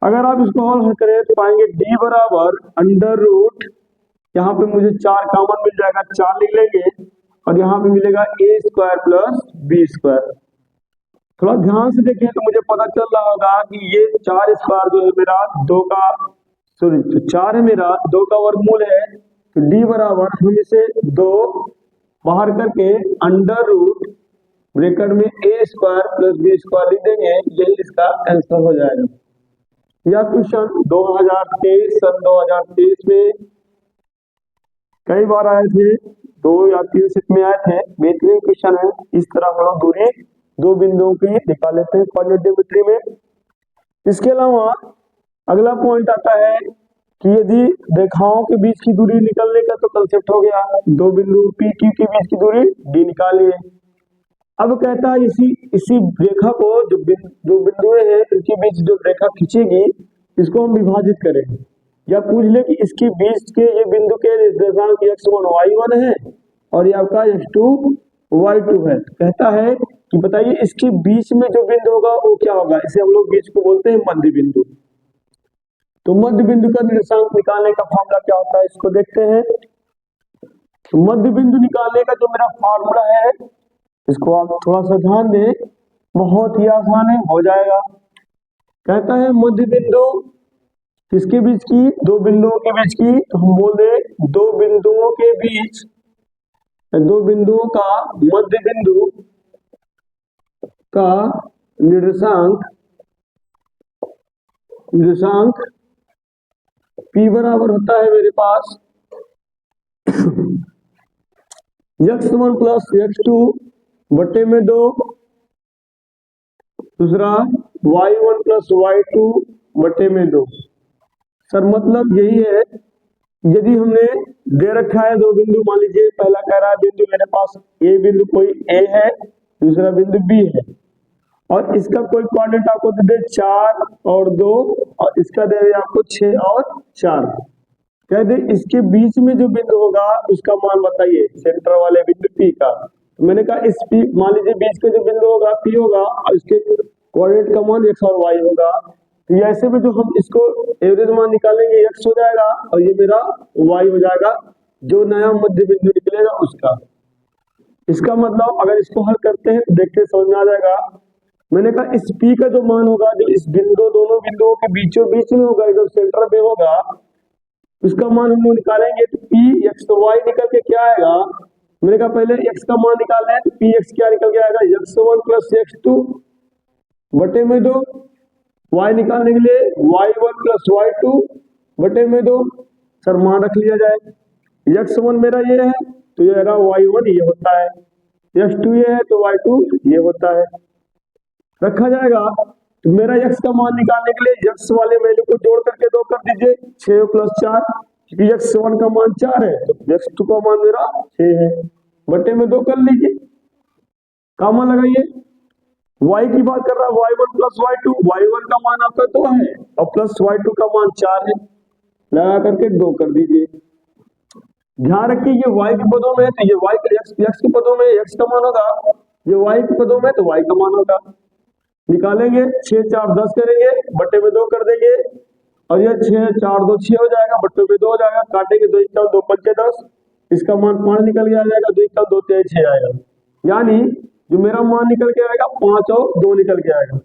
अगर आप इसको हल करें तो पाएंगे d बराबर अंडर रूट, यहाँ पे मुझे 4 कॉमन मिल जाएगा, 4 लिख लेंगे और यहाँ पे मिलेगा a square plus b square. थोड़ा ध्यान से देखें तो मुझे पता चल रहा होगा कि ये 4 स्क्वायर जो है मेरा 2 का, सॉरी तो 4 है मेरा 2 का वर्गमूल है, तो d बराबर हम इसे 2 बाहर करके अंडर रूट ब्रैकेट में a square plus b square लिख देंगे, यही इसका आंसर हो जाएगा। यह क्वेश्चन 2023 में कई बार आए थे, 2 या 3 सेट में आए थे, बेहतरीन क्वेश्चन है। इस तरह हम लोग दूरी दो बिंदुओं की निकाल लेते हैं कोऑर्डिनेट ज्योमेट्री में। इसके अलावा अगला पॉइंट आता है कि यदि रेखाओं के बीच की दूरी निकालने का तो कंसेप्ट हो गया, दो बिंदु पी क्यू के बीच की दूरी डी निकालिए। अब कहता है इसी रेखा को जो दो बिंदुएं हैं इनके बीच जो रेखा खींचेगी इसको हम विभाजित करेंगे, या पूछ ले कि इसके बीच के ये बिंदु के निर्देशांक x1 y1 है और ये आपका x2 y2 है। कहता है कि बताइए इसके बीच में जो बिंदु होगा वो क्या होगा, इसे हम लोग बीच को बोलते हैं मध्य बिंदु। तो मध्य बिंदु का निर्देशांक निकालने का फॉर्मूला क्या होता है इसको देखते हैं। तो मध्य बिंदु निकालने का जो मेरा फॉर्मूला है इसको आप थोड़ा सा ध्यान दें, बहुत ही आसान है, हो जाएगा। कहता है मध्य बिंदु किसके बीच की, दो बिंदुओं के बीच की, तो हम बोल दे दो बिंदुओं के बीच, दो बिंदुओं का मध्य बिंदु का निर्देशांक P बराबर होता है मेरे पास x1 प्लस x2 बटे में 2, दूसरा y1 प्लस y2 बटे में 2। सर मतलब यही है, यदि हमने दे रखा है दो बिंदु, मान लीजिए पहला कह रहा है बिंदु मेरे पास ए बिंदु कोई A है, दूसरा बिंदु B है, और इसका कोई कोऑर्डिनेट आपको दे दे 4 और 2 और इसका दे दे आपको 6 और 4, कह दे इसके बीच में जो बिंदु होगा उसका मान बताइए, सेंटर वाले बिंदु P का। तो मैंने कहा इस P, मान लीजिए बीच का जो बिंदु होगा P होगा और इसके कोऑर्डिनेट का मान x और y होगा, तो ऐसे में जो हम इसको एवरेज मान निकालेंगे x हो जाएगा और ये मेरा y हो जाएगा, जो नया मध्य बिंदु निकलेगा उसका। इसका मतलब अगर इसको हल करते हैं तो देखते समझ में आ जाएगा। मैंने कहा इस P का जो मान होगा, जो इस बिंदु दोनों बिंदुओं के बीचों बीच में होगा, जो सेंटर में होगा, उसका मान हम लोग निकालेंगे तो पी एक्स तो वाई निकल के क्या आएगा। मैंने कहा पहले एक्स का मान निकालना है तो पी एक्स क्या निकल के आएगा, x1 प्लस x2 बटे में 2। वाई निकालने के लिए y1 प्लस y2 बटे में 2। सर मान रख लिया जाए, x1 मेरा ये है तो ये रहा y1 ये होता है, x2 ये है तो y2 ये होता है, रखा जाएगा। तो मेरा x का मान निकालने के लिए x वाले वैल्यू को जोड़ करके 2 कर दीजिए, 6 प्लस 4, क्योंकि x1 का मान 4 है तो x2 का मान मेरा 6 है, बटे में 2 कर लीजिए, कॉमा लगाइए। y की बात कर रहा है, y1 प्लस y2, y1 का मान आपका 2 है और प्लस y2 का मान 4 है, लगा करके 2 कर दीजिए। ध्यान रखिए ये y के पदों में है तो ये y x के पदों में x का मान होगा, ये y के पदों में तो y का मान होगा। निकालेंगे 6 4 10 करेंगे, बटे में 2 कर देंगे और ये 6 4 2 6 हो जाएगा, बटे में 2 हो जाएगा, काटेंगे 2 1 2 5 10, इसका मान 5 निकल के आ जाएगा, 2 1 2 3 6 आएगा, यानी जो मेरा मान निकल के आएगा 5 और 2 निकल के आएगा।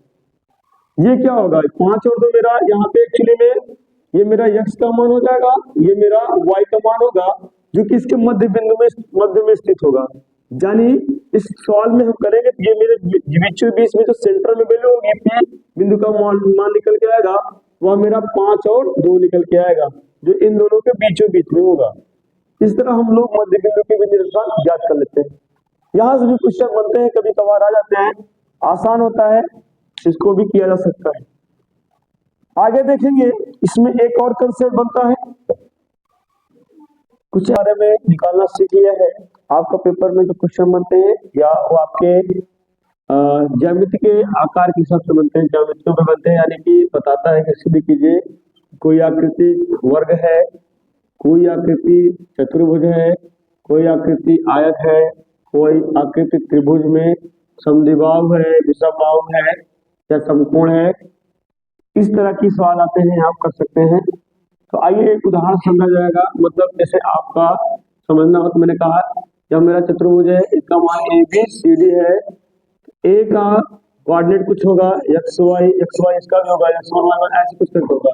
ये क्या होगा, 5 और 2 मेरा यहाँ पे एक्चुअली में ये मेरा x का मान हो जाएगा, ये मेरा y का मान होगा, जो कि इसके मध्य में स्थित होगा। यानी इस सवाल में हम करेंगे तो ये मेरे बीचों बीच में जो सेंटर में वैल्यू होगी P बिंदु का मान निकल के आएगा, वह मेरा 5 और 2 निकल के आएगा, जो इन दोनों के बीचों बीच में होगा। इस तरह हम लोग मध्य बिंदु के बिंदु स्थान ज्ञात कर लेते हैं। यहाँ से भी क्वेश्चन बनते हैं, कभी कभार आ जाते हैं, आसान होता है, इसको भी किया जा सकता है। आगे देखेंगे इसमें एक और कंसेप्ट बनता है, कुछ बारे में निकालना सीख लिया है। आपका पेपर में जो क्वेश्चन बनते हैं या वो आपके ज्यामिति के आकार के हिसाब से बनते हैं, ज्यामितियों पे बनते हैं, यानी कि बताता है कि कीजिए कोई आकृति वर्ग है, कोई आकृति चतुर्भुज है, कोई आकृति आयत है, कोई आकृति त्रिभुज में समद्विबाहु है, विषमबाहु है या समकोण है, इस तरह की सवाल आते हैं, आप कर सकते हैं। तो आइए एक उदाहरण समझा जाएगा, मतलब जैसे आपका समझना हो तो मैंने कहा जब मेरा चतुर्भुज है, इसका मान ABCD है, A का कोऑर्डिनेट कुछ होगा x y इसका भी होगा x1 y1 ऐसे कुछ करके होगा।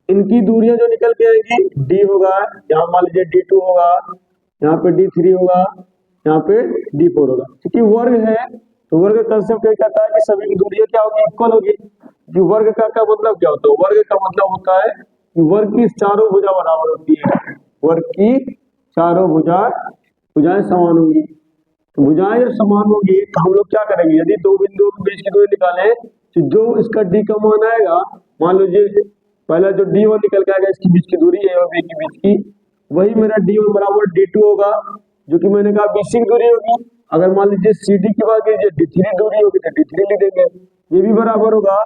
इनकी दूरियां जो निकल के आएगी D होगा, यहाँ मान लीजिए D2 होगा, यहाँ पे D3 होगा, यहाँ पे D4 होगा। क्योंकि वर्ग है तो वर्ग कंसेप्ट क्या कहता है कि सभी की दूरियां क्या होगी, इक्वल होगी। कि वर्ग का मतलब क्या होता है, वर्ग का मतलब होता है कि वर्ग की चारों भुजा बराबर होती है, वर्ग की चारों भुजाएं समान होंगी। तो भुजाएं जब समान होंगी तो हम लोग क्या करेंगे, यदि दो बिंदुओं के बीच की दूरी निकालें तो जो इसका D का मान आएगा, मान लीजिए पहला जो D1 निकल के आएगा, इसके बीच की दूरी A और B के बीच की, वही मेरा D1 बराबर D2 होगा, जो कि मैंने कहा BC की दूरी होगी। अगर मान लीजिए CD की बात कीजिए, D3 दूरी होगी तो D3 लिख देंगे, ये भी बराबर होगा।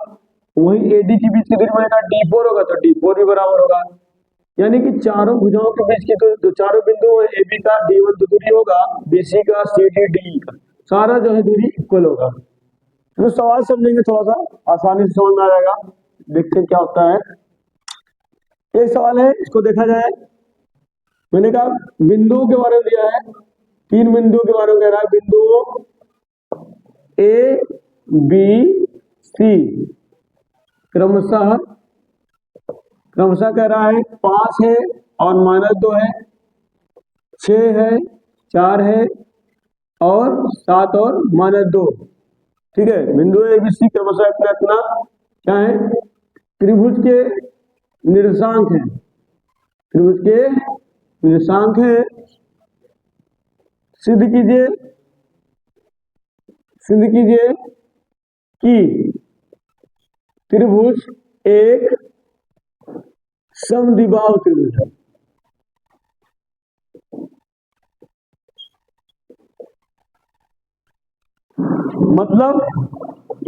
वही AD के बीच की दूरी मैंने कहा D4 होगा तो D4 भी बराबर होगा। यानी कि चारों भुजाओं के बीच की जो चारों बिंदु है, AB का D1 तो दूरी होगा, BC का CD DE का सारा जो है दूरी इक्वल होगा। तो सवाल समझेंगे, थोड़ा सा आसानी से समझ में आ जाएगा। देखते हैं क्या होता है। एक सवाल है, इसको देखा जाए। मैंने कहा बिंदुओं के बारे में दिया है, 3 बिंदुओं के बारे में कह रहा है, बिंदुओं A B C क्रमशः कह रहा है 5 है और -2 है, 6 है, 4 है और 7 और -2। ठीक है, बिंदु ABC क्रमशः इतना क्या है, त्रिभुज के निर्देशांक है, त्रिभुज के निर्देशांक है। सिद्ध कीजिए कि त्रिभुज एक समद्विबाहु त्रिभुज है। मतलब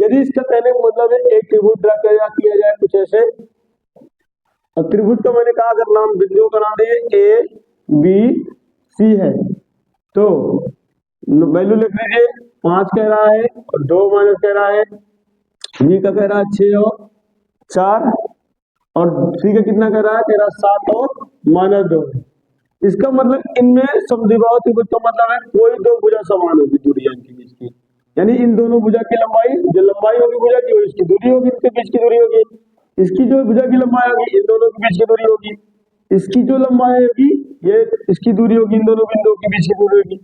यदि इसका कहने का मतलब है एक त्रिभुज ड्रा किया जाए कुछ ऐसे, और त्रिभुज का मैंने कहा अगर नाम बिंदुओं का नाम दिए A B C है तो वैल्यू लिख लीजिए, 5 कह रहा है और 2 माइनस कह रहा है, B का कह रहा है 6 और 4, और C का कितना कह रहा है, 7 और -2। इसका मतलब इनमें समद्विबाहु त्रिभुज का मतलब है कोई दो भुजा समान होगी दूरी इनके बीच की, यानी इन दोनों भुजा की लंबाई, जो लंबाई होगी भुजा की, इसकी दूरी होगी, इनके बीच की दूरी होगी। इसकी जो भुजा की लंबाई होगी इन दोनों के बीच की दूरी होगी, इसकी जो लंबाई होगी ये इसकी दूरी होगी, इन दोनों बिंदुओं के बीच की दूरी होगी।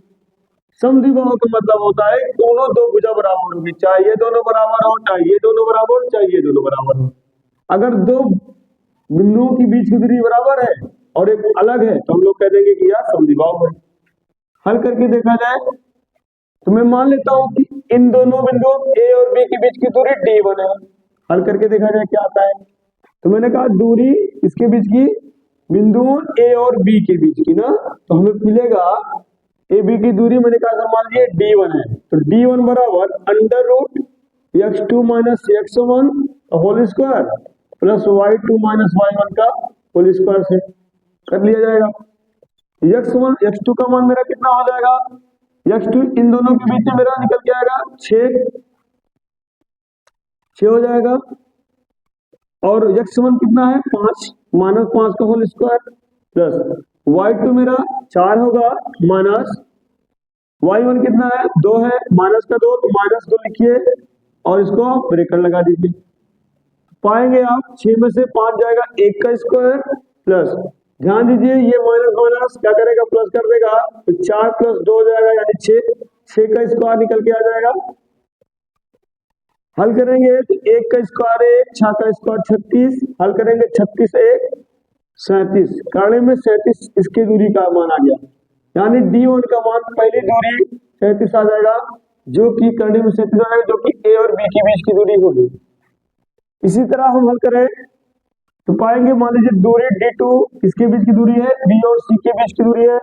समद्विबाहु का मतलब होता है दोनों दो भुजा बराबर होगी, चाहे ये दोनों बराबर हो, चाहे ये दोनों बराबर हो, चाहे ये दोनों बराबर हो। अगर दो बिंदुओं के बीच की दूरी बराबर है और एक अलग है तो हम लोग कह देंगे कि यह समद्विबाहु है। हल करके देखा जाए तो मैं मान लेता हूं कि इन दोनों बिंदुओं ए और बी के बीच की दूरी d1 है। हल करके देखा जाए क्या आता है। तो मैंने कहा दूरी इसके बीच की, बिंदुओं ए और बी के बीच की ना, तो हमें मिलेगा ए बी की दूरी मैंने कहा मान लीजिए d1 है, तो d1 बराबर under root x2 minus x1 whole square plus y2 minus y1 का होल स्क्वायर से कर लिया जाएगा। x1 x2 का मान मेरा कितना हो जाएगा, x2 इन दोनों के बीच में मेरा निकल के आएगा 6 हो जाएगा, और x1 कितना है 5 माइनस 5 का होल स्क्वायर प्लस y2 मेरा 4 होगा माइनस y1 कितना है 2 है, माइनस का 2 तो माइनस 2 लिखिए और इसको ब्रेकर लगा दीजिए। पाएंगे आप 6 में से 5 जाएगा 1 का स्क्वायर प्लस, ध्यान दीजिए ये माइनस माइनस क्या करेगा प्लस कर देगा, तो 4 प्लस 2 हो जाएगा यानी 6 का स्क्वायर निकल के आ जाएगा। हल करेंगे तो 1 का स्क्वायर 1, 6 का स्क्वायर 36, हल करेंगे 36 1 37, करने में 37 इसकी दूरी का मान आ गया, यानी d1 का मान पहली दूरी 37 आ जाएगा, जो कि करने में 37 आ जाएगा, जो कि a और b के बीच की दूरी होगी। इसी तरह हम हल करें तो पाएंगे मान लीजिए दूरी d2 किसके बीच की दूरी है, b और c के बीच की दूरी है,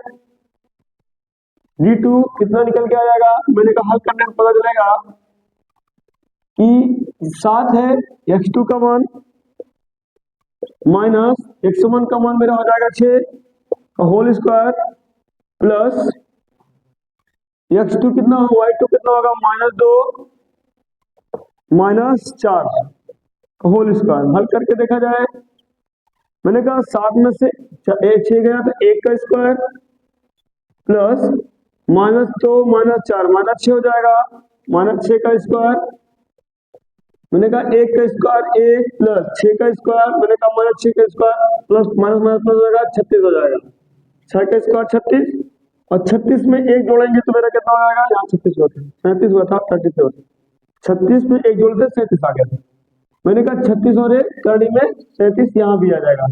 d2 कितना निकल के आ जाएगा, मैंने कहा हल करने में पता चलेगा कि 7 है x2 का मान माइनस x1 का मान मेरा हो जाएगा 6 होल स्क्वायर प्लस x2 कितना हो, y2 कितना होगा माइनस 2 माइनस 4 होल स्क्वायर। हल करके देखा जाए मैंने कहा 7 में से 6 गया तो 1 का square plus minus 2 minus 4 minus 6 हो जाएगा, माइनस 6 का स्क्वायर, मैंने कहा 1 का स्क्वायर 1 प्लस 6 का स्क्वायर, मैंने कहा माइनस 6 का square plus minus minus plus हो जाएगा 36 हो जाएगा, 6 का स्क्वायर 36 और 36 में 1 जोड़ेंगे तो मेरा कितना हो जाएगा, यहाँ 36 होता है 37 हुआ था 36 होता, 36 में 1 जोड़ते 37 आ गया था। मैंने कहा 36 और 1 करने में 37 यहाँ भी आ जाएगा।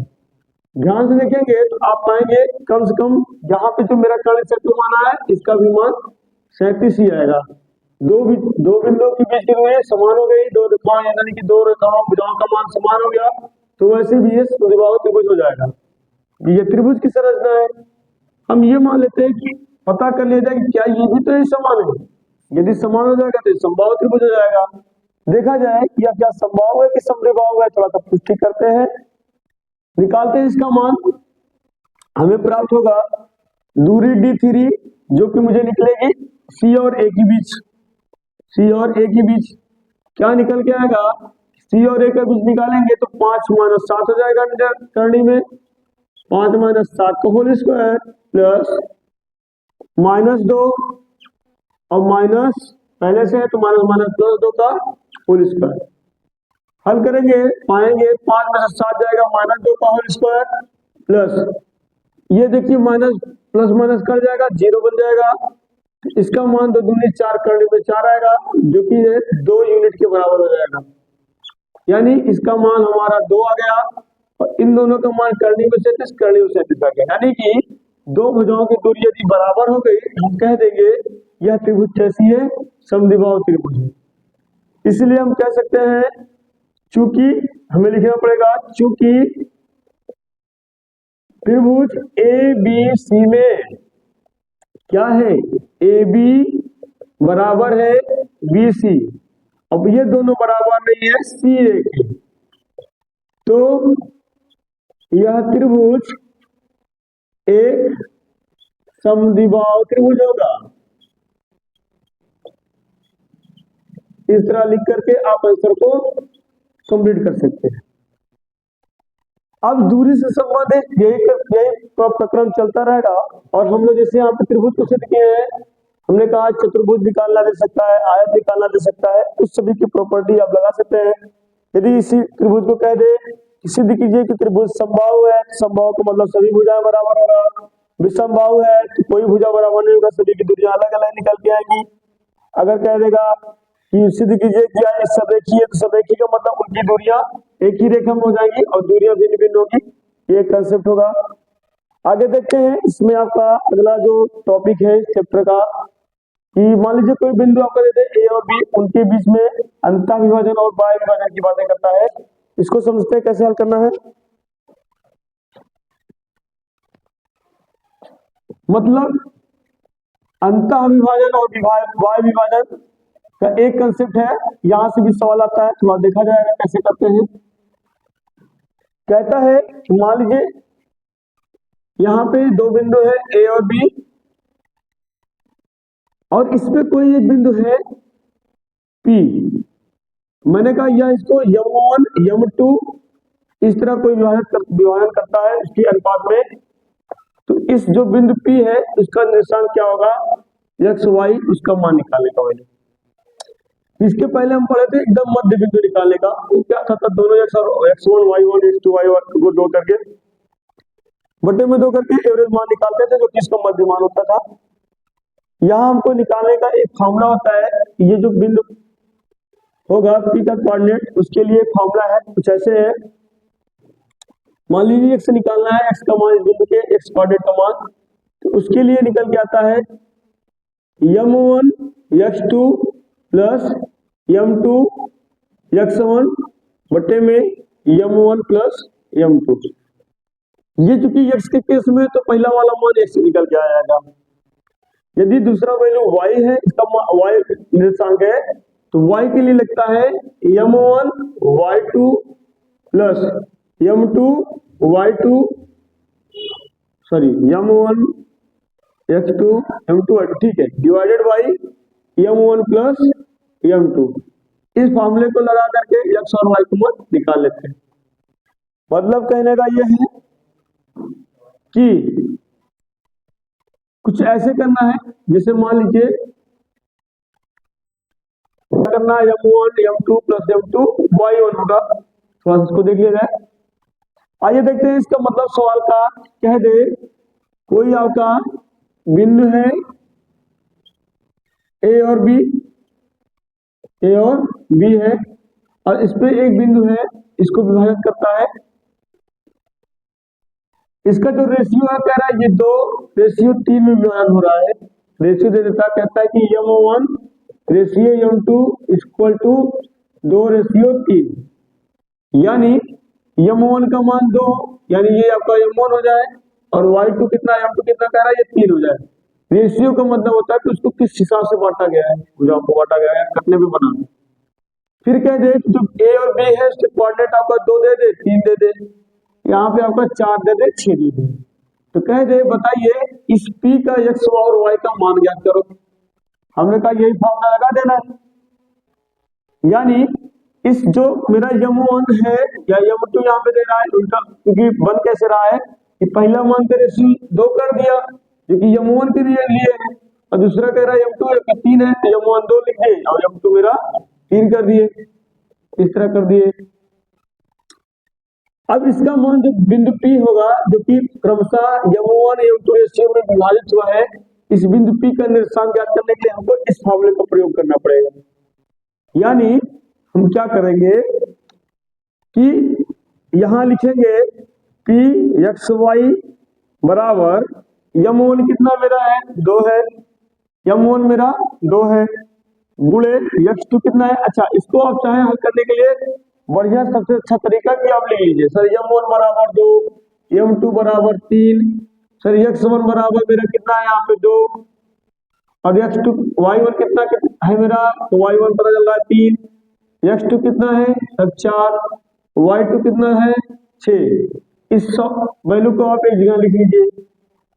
ध्यान से देखेंगे तो आप पाएंगे कम से कम यहाँ पे जो मेरा कर्ण क्षेत्र माना है इसका भी मान 37 ही आएगा। दो बिंदुओं की बीच की दूरी समान हो गई, दो रेखाओं यानी कि दो रेखाओं भुजाओं का मान समान हो गया, तो वैसे भी ये समद्विबाहु त्रिभुज हो जाएगा। ये त्रिभुज की संरचना है। हम ये मान लेते हैं कि पता कर लिया जाए कि क्या ये भी तो ही समान है, यदि समान हो जाएगा तो समबाहु त्रिभुज हो जाएगा। देखा जाए कि यह क्या समबाहु है कि समद्विबाहु है, थोड़ा सा पुष्टि करते हैं, निकालते हैं इसका मान। हमें प्राप्त होगा दूरी d3 जो कि मुझे निकलेगी c और a के बीच, c और a के बीच क्या निकल के आएगा, c और a के बीच निकालेंगे तो 5 माइनस 7 हो जाएगा करनी में, 5 माइनस 7 का होल स्क्वायर प्लस माइनस 2 और माइनस पहले से है तो माइनस माइनस प्लस 2 का होल स्क्वायर। हल करेंगे पाएंगे 5 में से 7 जाएगा माइनस 2 का होल स्क्वायर प्लस ये देखिए माइनस प्लस माइनस कर जाएगा 0 बन जाएगा, इसका मान 2 दूनी 4 करने में 4 आएगा जो कि 2 यूनिट के बराबर हो जाएगा, यानी इसका मान हमारा 2 आ गया और इन दोनों का मान करनी में 37 करनी में 37 आ गया, यानी कि दो भुजाओं की दूरी यदि बराबर हो गई हम कह देंगे यह त्रिभुज कैसी है, समद्विबाहु त्रिभुज है। इसलिए हम कह सकते हैं चूंकि हमें लिखना पड़ेगा चूंकि त्रिभुज ए बी सी में क्या है, ए बी बराबर है बी सी, अब ये दोनों बराबर नहीं है सी ए के, तो यह त्रिभुज एक समद्विबाहु त्रिभुज होगा। इस तरह लिख करके आप आंसर को कंप्लीट कर सकते हैं। अब दूरी से संबंधित यही प्रक्रम चलता रहेगा। और हम लोग जैसे यहाँ पे त्रिभुज को सिद्ध किए हैं, हमने कहा चतुर्भुज निकालना दे सकता है, आयत निकालना दे सकता है, उस सभी की प्रॉपर्टी आप लगा सकते हैं। यदि इसी त्रिभुज को कह दे सिद्ध कीजिए कि त्रिभुज समबाहु है, समबाहु का मतलब सभी भुजाएं बराबर होगा। विषमबाहु है तो कोई भुजा बराबर नहीं होगा, सभी की दूरियां अलग अलग निकल के आएंगी। अगर कह देगा कि सिद्ध कीजिए कि सरेखी है, तो सरेखी का मतलब उनकी दूरियां एक ही रेखा में हो जाएंगी और दूरियां भिन्न भिन्न होगी, ये कंसेप्ट होगा। आगे देखते हैं, इसमें आपका अगला जो टॉपिक है चैप्टर का, कि मान लीजिए कोई बिंदु आपको देते हैं ए और बी, उनके बीच में अंतः विभाजन और बाह्य विभाजन की बातें करता है। इसको समझते हैं कैसे हल करना है। मतलब अंतः विभाजन और बाह्य विभाजन का एक कंसेप्ट है, यहां से भी सवाल आता है, थोड़ा देखा जाएगा कैसे करते हैं। कहता है मान लीजिए यहां पे दो बिंदु है ए और बी, और इसमें कोई एक बिंदु है पी। मैंने कहा यह इसको M1 M2 इस तरह कोई विभाजन करता है उसके अनुपात में, तो इस जो बिंदु P है उसका निशान क्या होगा, x y, उसका मान निकालने का। इसके पहले हम पढ़े थे एकदम मध्य बिंदु निकालने का, वो क्या था, दोनों x1 y1 x2 y1 को दो करके बटे में दो करके एवरेज मान निकालते थे, जो कि इसका मध्य मान होता था। यहाँ हमको निकालने का एक फॉर्मूला होता है, ये जो बिंदु होगा P का कोऑर्डिनेट, उसके लिए एक फॉर्मूला है, कुछ ऐसे है। मान लीजिए x निकालना है, x का मान इस बिंदु के x कोऑर्डिनेट का मान, तो उसके लिए निकल के आता है M1 x2 plus M2 x1 बटे में M1 प्लस M2। ये चूंकि x के केस में तो पहला वाला मान x निकल के आएगा। यदि दूसरा वैल्यू y है, इसका y निर्देशांक है, तो y के लिए लगता है M1 y2 plus M2 y2 M1 x2 M2 y2, ठीक है, divided by M1 plus M2। इस फॉर्मूले को लगा करके x और y को मान निकाल लेते हैं। मतलब कहने का यह है कि कुछ ऐसे करना है, जैसे मान लीजिए करना है M1 M2 plus M2 y1 होगा, थोड़ा सा इसको देख लिया जाए। आइए देखते हैं इसका मतलब सवाल का। कह दे कोई आपका बिंदु है ए और बी है, और इस पे एक बिंदु है, इसको विभाजित करता है। इसका जो रेशियो है कह रहा है ये 2:3 में विभाजन हो रहा है। रेशियो दे देता, कहता है कि M1 ratio M2 equal to 2:3, यानी M1 का मान 2, यानी ये आपका M1 हो जाए, और y2 कितना, M2 कितना कह रहा है, ये 3 हो जाए। रेशियो का मतलब होता है कि उसको किस हिसाब से बांटा गया है, भुजाओं को बांटा गया है, कटने पे बना। फिर कह दे जो A और B है उसके कोऑर्डिनेट आपका 2 दे दे, 3 दे दे, यहाँ पे आपका 4 दे दे, 6 दे दे। तो कह दे बताइए इस P का x और y का मान ज्ञात करो। हमने कहा यही फॉर्मूला लगा देना है, यानी इस जो मेरा M1 है या M2 यहाँ पे दे रहा है उनका, क्योंकि बन कैसे रहा है कि पहला मान का रेशियो 2 कर दिया जो कि M1 के लिए है, और दूसरा कह रहा है M2 है 3 है, तो M1 2 लिख दिए और M2 मेरा 3 कर दिए, इस तरह कर दिए। अब इसका मान जो बिंदु P होगा, जो कि क्रमशः M1 M2 रेशियो में विभाजित हुआ है, इस बिंदु P का निर्देशांक ज्ञात करने के लिए हमको इस फॉर्मूले का प्रयोग करना पड़ेगा। यानी हम क्या करेंगे कि यहां लिखेंगे P x y बराबर M1 कितना मेरा है, 2 है, M1 मेरा 2 है, गुणे x2 कितना है। अच्छा, इसको आप चाहे हल करने के लिए बढ़िया सबसे अच्छा तरीका कि आप लिख लीजिए सर M1 बराबर 2, M2 बराबर 3, सर x1 बराबर मेरा कितना है यहाँ पे 2, और x2 y1 कितना है मेरा, तो y1 पता चल रहा है 3, x2 कितना है सर 4, y2 कितना है 6। इस वैल्यू को आप एक जगह लिख लीजिए।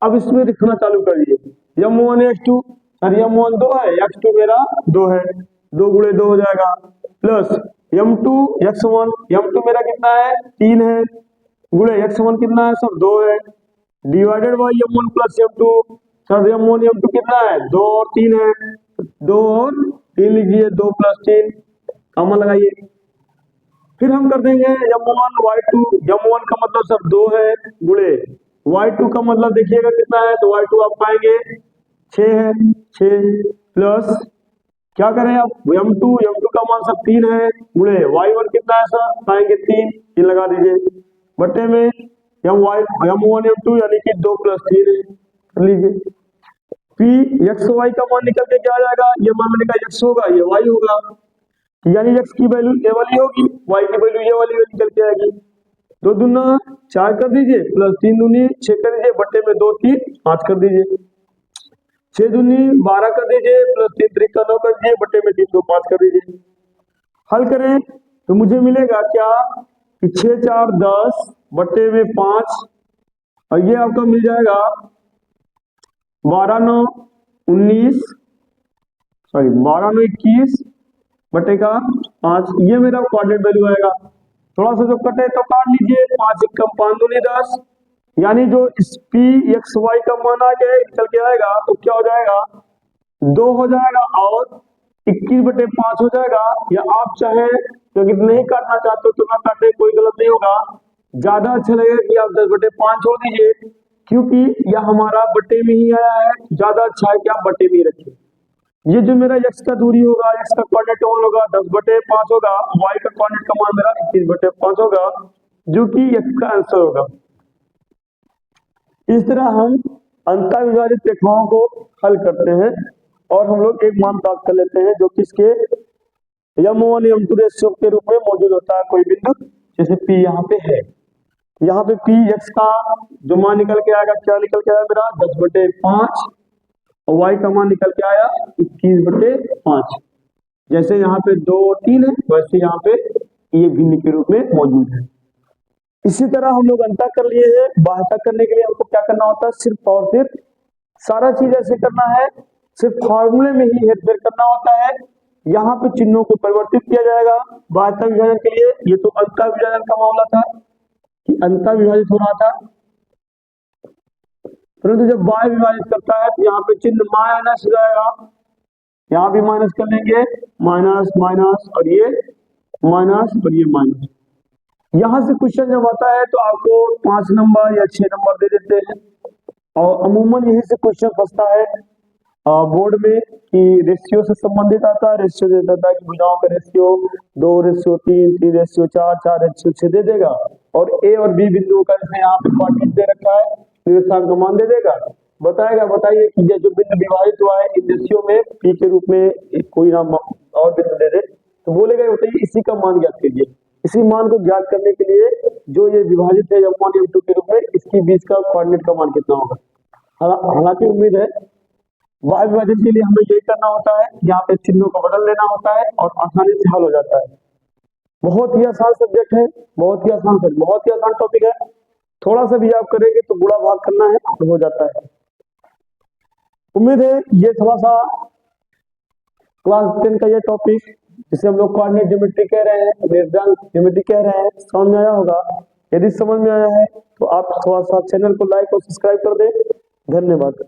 अब इसमें लिखना चालू कर दीजिए M1 x2, सर M1 2 है, x2 मेरा 2 है, 2 गुणे 2 हो जाएगा, प्लस M2 x1, M2 मेरा कितना है 3 है, गुणे x1 कितना है सर 2 है, divided by m1 plus m2। Sir m1 m2 कितना है 2 और 3 है, 2 और 3 लीजिए, 2 प्लस 3 कॉमन लगाइए। फिर हम कर देंगे m1 y2, m1 का मतलब सर 2 है गुणे y2 का मतलब देखिएगा कितना है, तो y2 आप पाएंगे 6 है, 6 प्लस क्या करें अब m2 का मान सब 3 है गुणे y1 कितना है सर पाएंगे 3 लगा दीजिए बटे में m1 m2 यानी कि 2 प्लस 3 है, कर लीजिए। p x y का मान निकल के क्या आ जाएगा, ये मान मैंने कहा x होगा, ये y होगा, यानी x की वैल्यू ये वाली होगी, y की वैल्यू ये वाली निकल के आएगी। 2 दूना 4 कर दीजिए, प्लस 3 दूनी 6 कर दीजिए, बटे में 2 3 5 कर दीजिए, 6 दूनी 12 कर दीजिए, प्लस 3 3 9 कर दीजिए, बटे में 3 2 5 कर दीजिए। हल करें तो मुझे मिलेगा क्या कि 6 4 10 बटे में 5, और ये आपका मिल जाएगा 12 9 19 सॉरी 12 9 21 बटे का 5, ये मेरा कोऑर्डिनेट वैल्यू आएगा। थोड़ा सा जो कटे तो काट लीजिए, 5 1 5 दूनी 10, यानी जो इस p x y का मान आ गया निकल के आएगा तो क्या हो जाएगा 2 हो जाएगा और 21 बटे 5 हो जाएगा। या आप चाहे क्योंकि नहीं काटना चाहते हो तो ना काटे, कोई गलत नहीं होगा, ज्यादा अच्छा लगेगा कि आप 10 बटे 5 छोड़ दीजिए, क्योंकि यह हमारा बटे में ही आया है, ज्यादा अच्छा है कि आप बटे में ही रखिए। ये जो मेरा x का दूरी होगा, x का कोऑर्डिनेट होगा 10 बटे 5 होगा, y का कोऑर्डिनेट का मान मेरा 21 बटे 5 होगा, जो कि x का आंसर होगा। इस तरह हम अंतःविभाजित रेखाओं को हल करते हैं और हम लोग एक मान प्राप्त कर लेते हैं जो कि इसके m1 m2 रेशियो के रूप में मौजूद होता है कोई बिंदु, जैसे p यहाँ पे है, यहाँ पे p x का जो मान निकल के आएगा, क्या निकल के आया मेरा 10 बटे 5, और y का मान निकल के आया 21 बटे 5। जैसे यहाँ पे 2 3 है, वैसे यहाँ पे ये भिन्न के रूप में मौजूद है। इसी तरह हम लोग अंतर कर लिए हैं, बाह्यता करने के लिए हमको क्या करना होता है, सिर्फ और सिर्फ सारा चीज ऐसे करना है, सिर्फ फॉर्मूले में ही हेरफेर करना होता है। यहाँ पे चिन्हों को परिवर्तित किया जाएगा बाह्यता विभाजन के लिए। ये तो अंतर विभाजन का मामला था कि अंतर विभाजित हो रहा था, परंतु जब बाह्य विभाजित करता है तो यहाँ पे चिन्ह माइनस हो जाएगा, यहाँ भी माइनस कर लेंगे, माइनस माइनस और ये माइनस और ये माइनस। यहाँ से क्वेश्चन जब आता है तो आपको 5 नंबर या 6 नंबर दे देते हैं, और अमूमन यही से क्वेश्चन फंसता है बोर्ड में कि रेशियो से संबंधित आता है, रेशियो दे देता है कि भुजाओं का रेशियो 2:3, 3:4, 4:6 दे देगा, और ए और बी बिंदुओं का जैसे यहाँ पे कोऑर्डिनेट दे रखा है, निर्देशांक का मान दे देगा, बताएगा बताइए कि जो बिंदु विभाजित हुआ है इन रेशियो में पी के रूप में कोई नाम और बिंदु दे दे, तो बोलेगा बताइए इसी का मान ज्ञात कीजिए। इसी मान को ज्ञात करने के लिए जो ये विभाजित है m1 m2 के रूप में, इसकी बीच का कोऑर्डिनेट का मान कितना होगा। हालांकि उम्मीद है बाह्य विभाजन के लिए हमें यही करना होता है, यहाँ पे चिन्हों को बदल लेना होता है और आसानी से हल हो जाता है। बहुत ही आसान सब्जेक्ट है, बहुत ही आसान टॉपिक है, थोड़ा सा भी आप करेंगे तो गुणा भाग करना है तो हो जाता है। उम्मीद है ये थोड़ा सा क्लास 10 का ये टॉपिक जिसे हम लोग कोऑर्डिनेट ज्योमेट्री कह रहे हैं, निर्देशांक ज्योमेट्री कह रहे हैं, समझ में आया होगा। यदि समझ में आया है तो आप थोड़ा सा चैनल को लाइक और सब्सक्राइब कर दें। धन्यवाद।